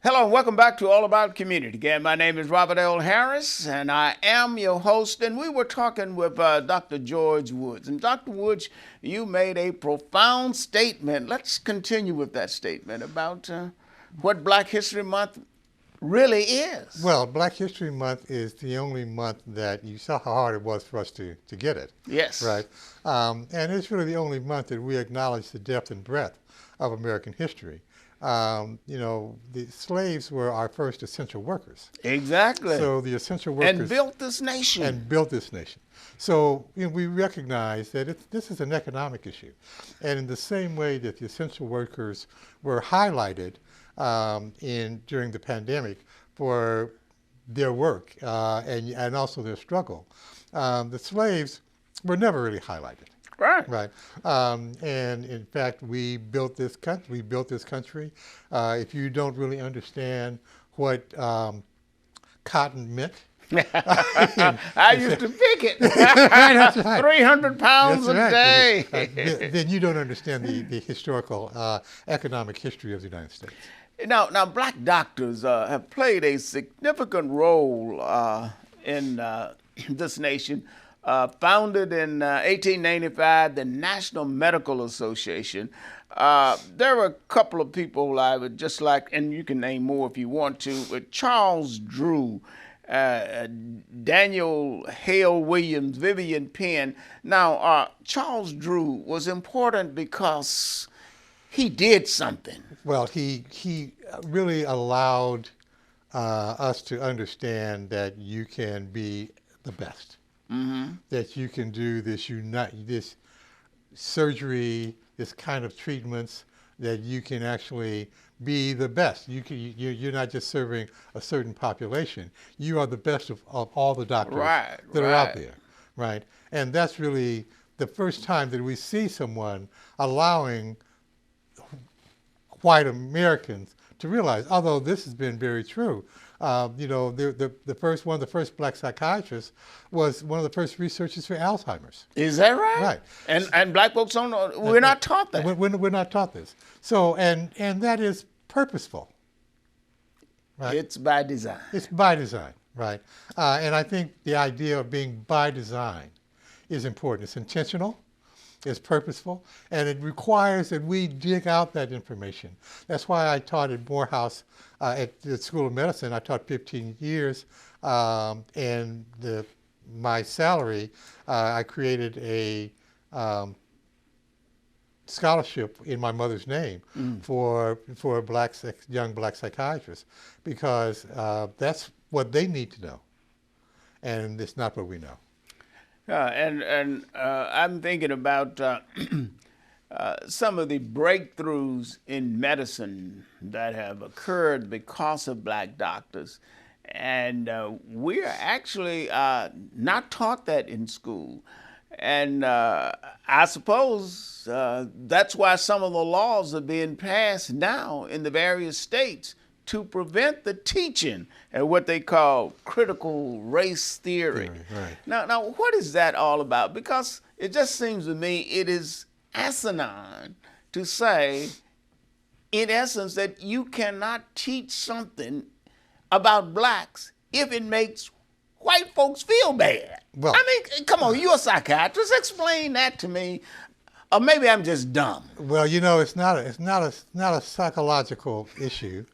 Hello and welcome back to All About Community. Again, my name is Robert L. Harris, and I am your host. And we were talking with Dr. George Woods. And Dr. Woods, you made a profound statement. Let's continue with that statement about what Black History Month really is. Well, Black History Month is the only month that you saw how hard it was for us to get it. Yes. Right. And it's really the only month that we acknowledge the depth and breadth of American history. The slaves were our first essential workers. Exactly. So the essential workers and built this nation. So we recognize that this is an economic issue. And in the same way that the essential workers were highlighted during the pandemic for their work and also their struggle, the slaves were never really highlighted. Right. And in fact, we built this country. If you don't really understand what cotton meant, I used to pick it. That's right. 300 pounds a day. Then you don't understand the historical, economic history of the United States. Now, Black doctors have played a significant role in this nation. Founded in 1895, the National Medical Association. There were a couple of people I would just like, and you can name more if you want to, Charles Drew, Daniel Hale Williams, Vivian Penn. Now, Charles Drew was important because he did something. Well, he really allowed us to understand that you can be the best. Mm-hmm. That you can do this surgery, this kind of treatments, that you can actually be the best. You're not just serving a certain population. You are the best of all the doctors that are out there, right? And that's really the first time that we see someone allowing white Americans to realize, although this has been very true. The first black psychiatrist was one of the first researchers for Alzheimer's. Is that right? Right. And black folks don't know. We're not taught that. We're not taught this. So and that is purposeful. Right? It's by design. It's by design, right? And I think the idea of being by design is important. It's intentional. It's purposeful, and it requires that we dig out that information. That's why I taught at Morehouse at the School of Medicine. I taught 15 years, and my salary, I created a scholarship in my mother's name for young black psychiatrists, because that's what they need to know, and it's not what we know. And I'm thinking about some of the breakthroughs in medicine that have occurred because of black doctors. And we're actually not taught that in school. And I suppose that's why some of the laws are being passed now in the various states to prevent the teaching of what they call critical race theory. Right. Now, what is that all about? Because it just seems to me it is asinine to say, in essence, that you cannot teach something about blacks if it makes white folks feel bad. Well, I mean, come on, you're a psychiatrist. Explain that to me. Or maybe I'm just dumb. Well, it's not a psychological issue.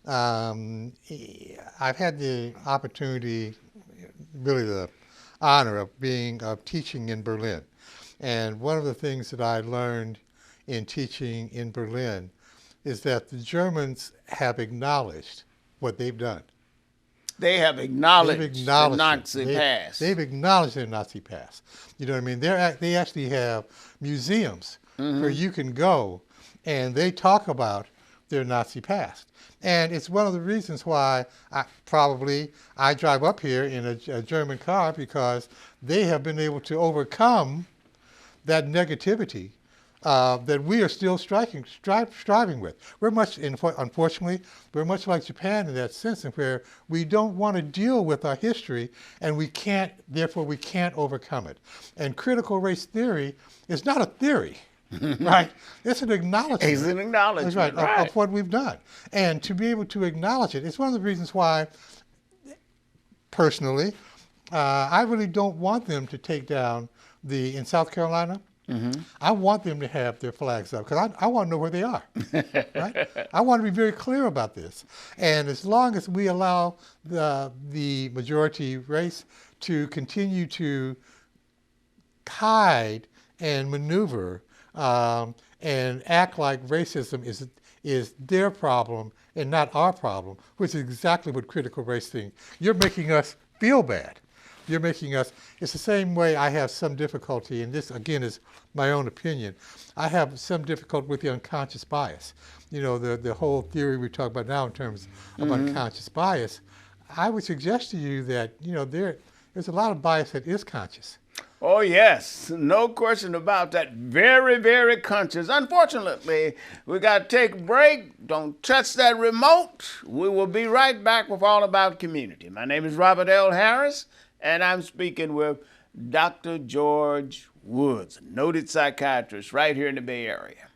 I've had the opportunity, really the honor of teaching in Berlin. And one of the things that I learned in teaching in Berlin is that the Germans have acknowledged what they've done. They have acknowledged the Nazi past. They've acknowledged their Nazi past. You know what I mean? They actually have museums where you can go and they talk about their Nazi past. And it's one of the reasons why I drive up here in a German car, because they have been able to overcome that negativity that we are still striving with. Unfortunately, we're much like Japan in that sense, in where we don't want to deal with our history, and therefore we can't overcome it. And critical race theory is not a theory. right? It's an acknowledgement. It's an acknowledgement, That's right, right. of what we've done. And to be able to acknowledge it, it's one of the reasons why, personally, I really don't want them to take down in South Carolina, I want them to have their flags up because I want to know where they are. Right? I want to be very clear about this. And as long as we allow the majority race to continue to hide and maneuver and act like racism is their problem and not our problem, which is exactly what critical race thinks. You're making us feel bad. You're making us, it's the same way I have some difficulty, and this again is my own opinion, I have some difficulty with the unconscious bias. You know, the whole theory we talk about now in terms of unconscious bias, I would suggest to you that, you know, there's a lot of bias that is conscious. Oh, yes. No question about that. Very, very conscious. Unfortunately, we got to take a break. Don't touch that remote. We will be right back with All About Community. My name is Robert L. Harris, and I'm speaking with Dr. George Woods, a noted psychiatrist right here in the Bay Area.